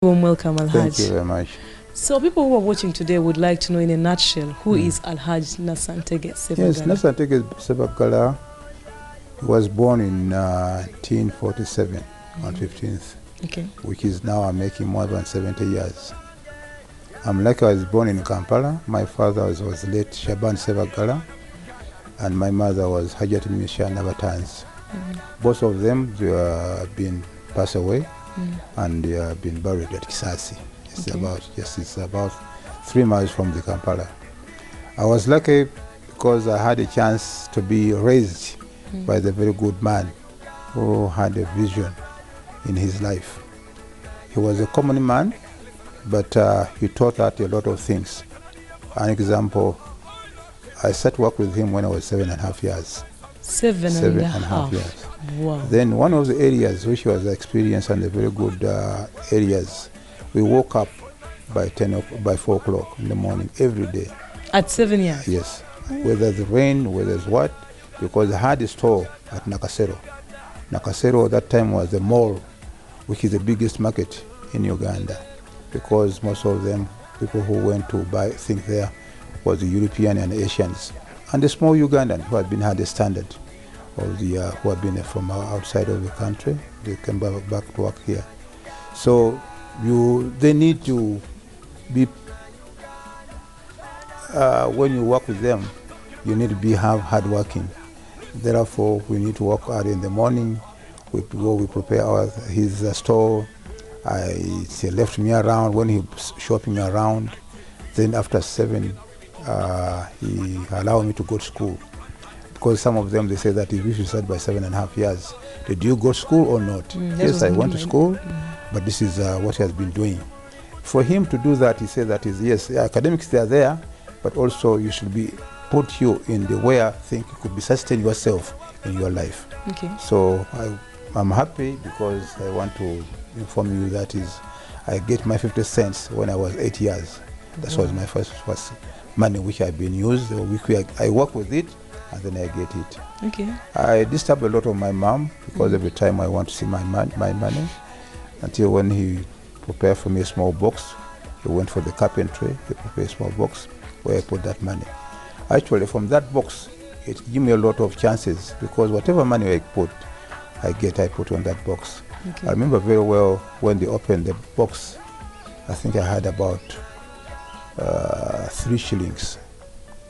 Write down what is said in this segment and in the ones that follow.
Warm welcome, Alhaj. Thank you very much. So people who are watching today would like to know in a nutshell, who is Alhaj Nassar Ntege Ssebagala? Yes, Nassar Ntege Ssebagala was born in 1947 on 15th, which is now making more than 70 years. I'm like I was born in Kampala. My father was late Ssebagala, and my mother was Hajji Nabatans. Both of them they have been passed away, and they have been buried at Kisasi. It's about 3 miles from the Kampala. I was lucky because I had a chance to be raised by the very good man who had a vision in his life. He was a common man, but he taught us a lot of things. An example, I started work with him when I was 7.5 years. 7.5 years. Wow. Then one of the areas which was experienced and the very good areas, we woke up by 4 o'clock in the morning every day. At 7 years? Yes. Whether it's rain, whether it's what, because I had a store at Nakasero. Nakasero at that time was the mall, which is the biggest market in Uganda, because most of them, people who went to buy things there, was the European and Asians. And the small Ugandan who had the standard of the, who had been from outside of the country, they came back to work here. So they need to be, when you work with them, you need to have hardworking. Therefore, we need to work hard in the morning. We prepare his store. He left me around when he was shopping around. Then after 7, he allowed me to go to school. Because some of them, they say that if you start by 7.5 years, did you go to school or not? Yes, I went to school, but this is what he has been doing. For him to do that, he said that yes, academics they are there, but also you should be put you in the way I think you could be sustain yourself in your life. So I'm happy because I want to inform you that I get my 50 cents when I was 8 years. That was my first money which I've been used, which I work with it, and then I get it. I disturb a lot of my mom because every time I want to see my money, until when he prepared for me a small box, he went for the carpentry, he prepared a small box where I put that money. Actually, from that box, it gave me a lot of chances because whatever money I put on that box. I remember very well when they opened the box, I think I had about 3 shillings.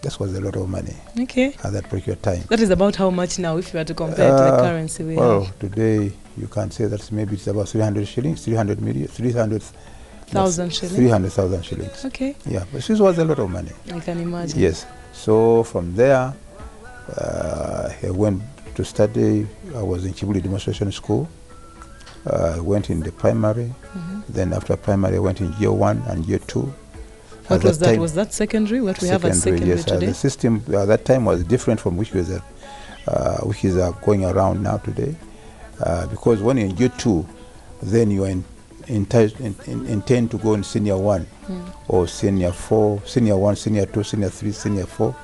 That was a lot of money at that particular time. That is about how much now if you were to compare it to the currency we have? Today you can say that maybe it's about 300 shillings, 300,000 shillings. 300,000 shillings. Yeah, but this was a lot of money. I can imagine. Yes. So from there, I went to study. I was in Chibuli Demonstration School. I went in the primary. Then after primary, I went in year 1 and year 2. What was that? Was that secondary? What we have as secondary yes, today? The system at that time was different from which is going around now today. Because when you're in year 2, then you are intend to go in senior 1 or senior 4, senior 1, senior 2, senior 3, senior 4.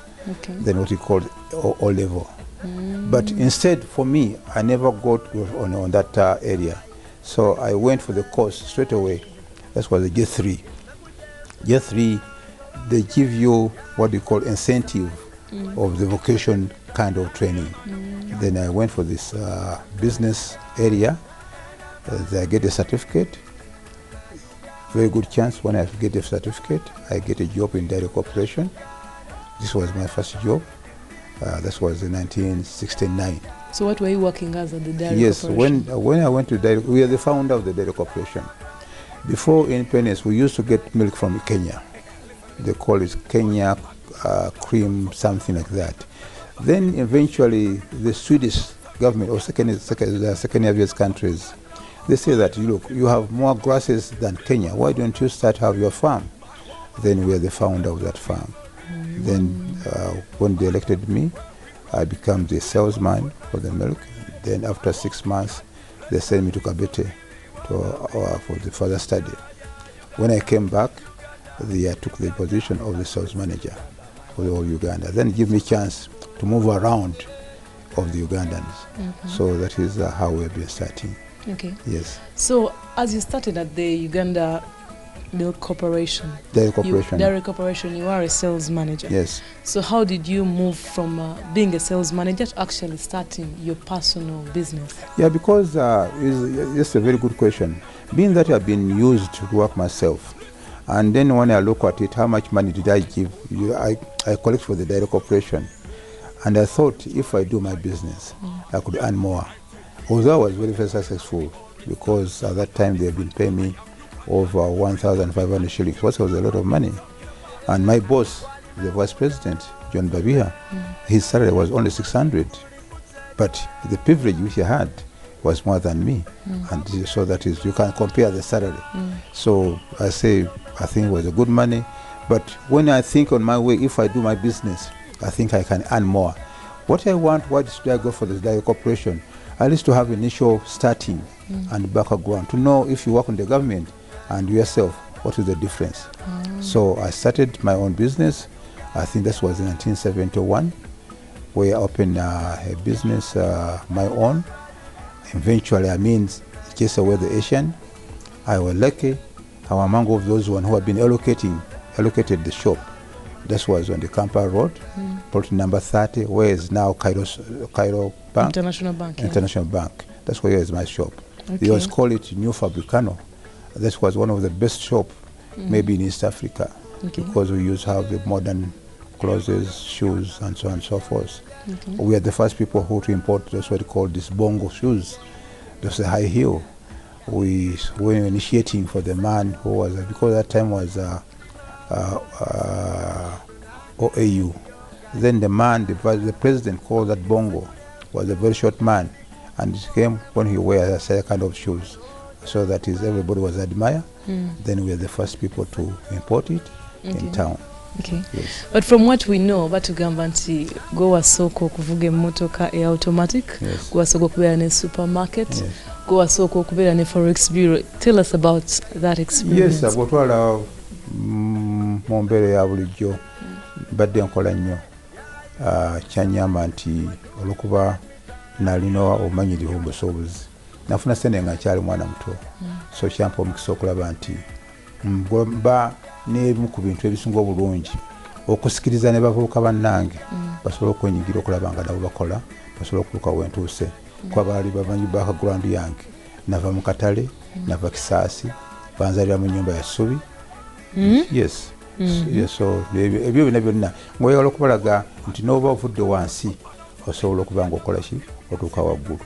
Then what we call O level. But instead, for me, I never got on that area. So I went for the course straight away. That was the year 3. Year 3, they give you what they call incentive of the vocation kind of training. Then I went for this business area. I get a certificate. Very good chance when I get a certificate, I get a job in dairy corporation. This was my first job. That was in 1969. So what were you working as at the dairy Yes, corporation? when I went to dairy, we are the founder of the dairy corporation. Before independence, we used to get milk from Kenya. They call it Kenya cream, something like that. Then eventually, the Swedish government or Scandinavian countries, they say that, look, you have more grasses than Kenya. Why don't you have your farm? Then we are the founder of that farm. Then when they elected me, I became the salesman for the milk. Then after 6 months, they sent me to Kabete for the further study. When I came back, I took the position of the sales manager for the whole Uganda. Then give me a chance to move around of the Ugandans. So that is how we've been starting. Okay. Yes. So as you started at the Uganda Milk Corporation, Dairy Corporation. You are a sales manager. Yes. So how did you move from being a sales manager to actually starting your personal business? Yeah, because it's a very good question. Being that I've been used to work myself, and then when I look at it, how much money did I give? I collect for the Dairy Corporation, and I thought if I do my business, I could earn more. Although I was very, very successful, because at that time they've been paying me over 1,500 shillings, which was a lot of money. And my boss, the vice president, John Babiha, his salary was only 600, but the privilege which he had was more than me. And so that is, you can compare the salary. So I think it was a good money. But when I think on my way, if I do my business, I think I can earn more. What I want, why should I go for the Dairy Corporation? At least to have initial starting and background, to know if you work in the government and yourself, what is the difference? So I started my own business. I think this was in 1971, where I opened a business, my own. Eventually, chase away the Asian. I was lucky. I was among of those one who have been allocated the shop. This was on the Kampala Road, plot number 30, where is now Cairo Bank. International Bank. International Bank. That's where is my shop. Okay. They always call it New Fabricano. This was one of the best shops, maybe in East Africa, because we used to have the modern clothes, shoes, and so on and so forth. We are the first people who to import that's what they call these bongo shoes. That's a high heel. We were initiating for the man who was, because that time was OAU. Then the man, the president called that bongo, was a very short man, and it came when he wears a certain kind of shoes. So that is, everybody was admire. Then we are the first people to import it in town. Okay. Yes. But from what we know, batugamba nti go wasoko okuvuga emmotoka e automatic, go wasoko okubeera ne supermarket, go wasoko okubeera ne forex bureau. Tell us about that experience. Yes, agotwala mu mbeera ya bulijjo badde nkola nnyo. Kyanyamba nti olwokuba nalina obumanyirivu mu busuubuzi. Nafuna sente nga nkyali mwana muto. So kyampa omukisa okulaba nti mba n'ebimu ku bintu ebisinga obulungi okusikiriza ne bavubuka bannange basobola okwenyigira okulaba nga nabo bakola, basobola okutuuka wentuuse. Kuba baali bamanyi background yange. Nava mu katale, nava Kisaasi, banzalira mu nnyumba ya ssubi. Yes. Yes, so ebyo byonna ng'oyagala okubalaga nti n'oba ovudde wansi osobola okuba ng'okola ki otuuka waggulu.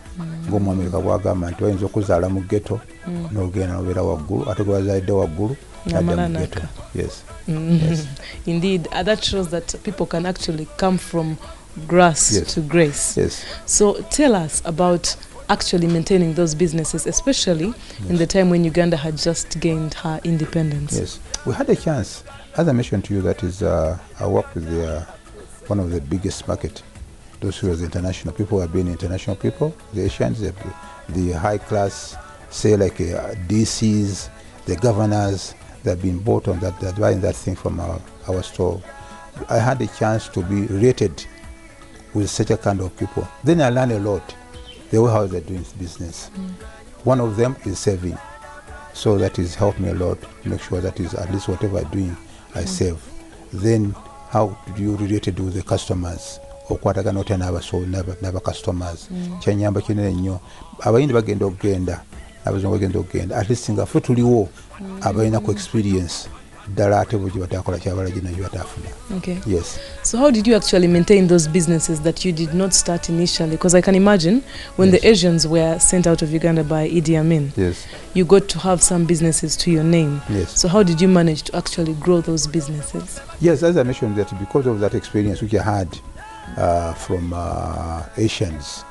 Ng'Omuamerika bw'agamba nti oyinza okuzaala mu ghetto n'ogenda n'obeera waggulu, ate gwe wazaalidde waggulu n'adda mu ghetto. Yes. Yes. Indeed, that shows that people can actually come from grass to grace. Yes. So tell us about actually maintaining those businesses, especially in the time when Uganda had just gained her independence. Yes. We had a chance. As I mentioned to you, that is, I work with one of the biggest market. Those who are international people have been international people, the Asians, the high class, say like DCs, the governors, they've been bought on that, they're buying that thing from our store. I had a chance to be rated with such a kind of people. Then I learned a lot, the way how they're doing business. One of them is saving. So that is helped me a lot to make sure that is at least whatever I'm doing, I save. Then how do you relate it with the customers? Okwatagana otya n'aba customers. Kyanyamba kinene nnyo. Abayindi bagenda okugenda, abazungu bagenda okugenda. At least nga ffe tuliwo abalina ku experience. Ddala ate bwe batakola kyabalagi nayo batafuna. Okay. Yes. So how did you actually maintain those businesses that you did not start initially? Because I can imagine when the Asians were sent out of Uganda by Idi Amin, you got to have some businesses to your name. Yes. So how did you manage to actually grow those businesses? Yes, as I mentioned, that because of that experience which I had from Asians,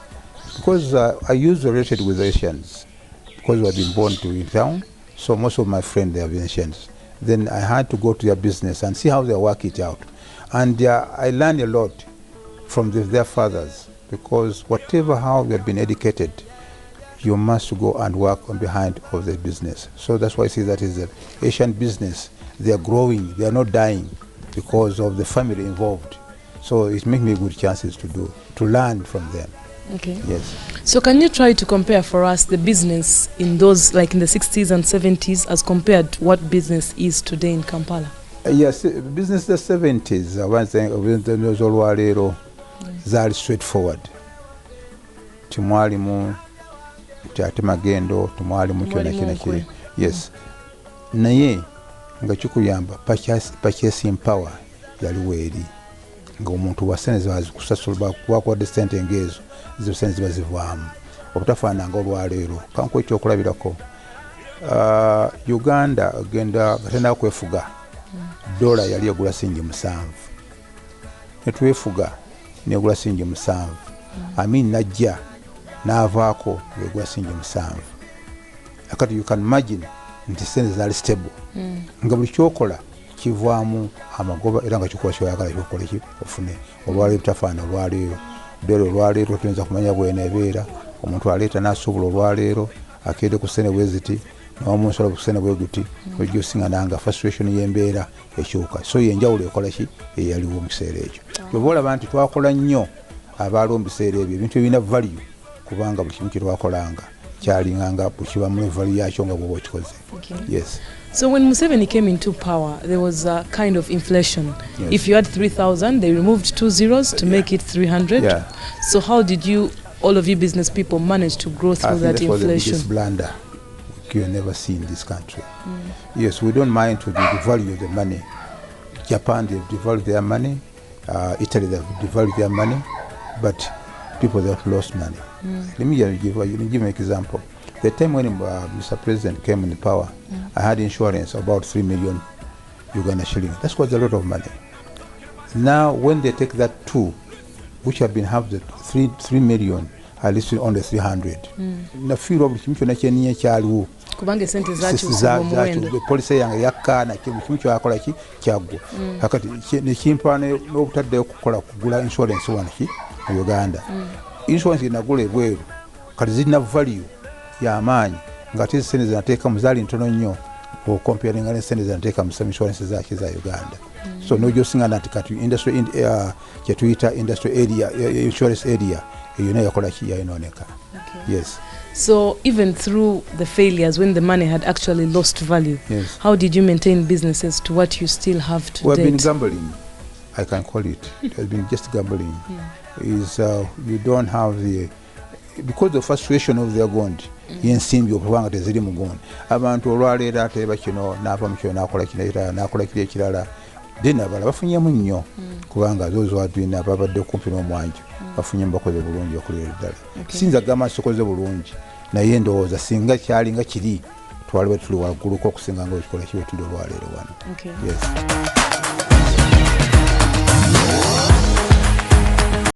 because I used related with Asians, because I've been born in town, so most of my friends they are Asians. Then I had to go to their business and see how they work it out. And I learned a lot from their fathers, because whatever how they've been educated, you must go and work on behind of the business. So that's why I see that is the Asian business. They are growing, they are not dying because of the family involved. So it makes me good chances to learn from them. Okay. Yes. So can you try to compare for us the business in those, like in the 60s and 70s, as compared to what business is today in Kampala? Yes, business the 70s, olwaleero zaali straightforward. Timwalimu ate magendo, timwalimu kyonna kyonna. Yes. Naye nga kikuyamba purchasing power yaliwo eri. Nga omuntu wasene zikusasula kubakodde ssente ng'ezo zo sente ziba zivaamu obutafaananga olwaleero kankuwa ekyokulabirako Uganda agenda batenda kwefuga dola yali egula singi 7 netwefuga negula singi 7 Amin najja n'avaako egula singi 7 akati you can imagine nti sente zaali stable nga buli kyokola kivaamu amagoba era nga kikola kyoyagala kyokola ki ofune olwaleero butafaana olwaleero dola olwaleero tuyinza kumanya bweneebeera omuntu aleeta n'asuubula olwaleero akedde ku ssene bweziti n'omunsala ku ssene bwe guti ojja osinga nanga frustration y'embeera ekyuka so yenjawulo ekola ki eyaliwo mu kiseera ekyo bweba olaba nti twakola nnyo abaaliwo mu biseera ebyo ebintu ebirina value kubanga buli kimu kye twakolanga kyalinganga bukiba mu value yakyo nga bwoba okikoze. Yes. So when Museveni came into power, there was a kind of inflation. Yes. If you had 3,000, they removed 2 zeros to make it 300. Yeah. So how did you, all of you business people, manage to grow through that inflation? I think that was the biggest blunder you have never seen in this country. Yes, we don't mind to devalue the money. Japan, they've devalued their money. Italy, they've devalued their money. But people, they've lost money. Let me give an example. The time when Mr. President came in power, I had insurance about 3 million Uganda shillings. That was a lot of money. Now, when they take that 2, which have been half the 3 million, I listed on the 300. Na feel of kimcho na cheniye chalu. Kubange sente zachu muwendo. Police yange yakka na kimcho akola ki kyagwa. Hakati ne kimpane n'obutadde okukola kugula insurance wanki mu Uganda. Insurance inagula ebweru. Kati zina value ya amaanyi ngati sente zinateeka muzali ntono nnyo comparing ne sente zinateeka mu insurance za Uganda. So no josinga nati kati industry kyetuyita industry area insurance area yakola ki yayinoneka. Yes. So even through the failures when the money had actually lost value, yes, how did you maintain businesses to what you still have today? We've been gambling, I can call it. It has been just gambling. Is you don't have the, because the frustration of their gond yensimbi okubanga teziri mu gond abantu olwaleero ate bakino n'ava mu kyo n'akola kiri ekirala then abala bafunyemu nnyo kubanga zozo wadwina babadde kumpi n'omwanjo bafunyemu bakoze bulungi okuleera ddala. Sinza gamba sikoze bulungi naye ndowooza singa kyalinga kiri twaliba tuli wagguluko okusinga nga ekikola kiwe tuli olwaleero wano. Yes.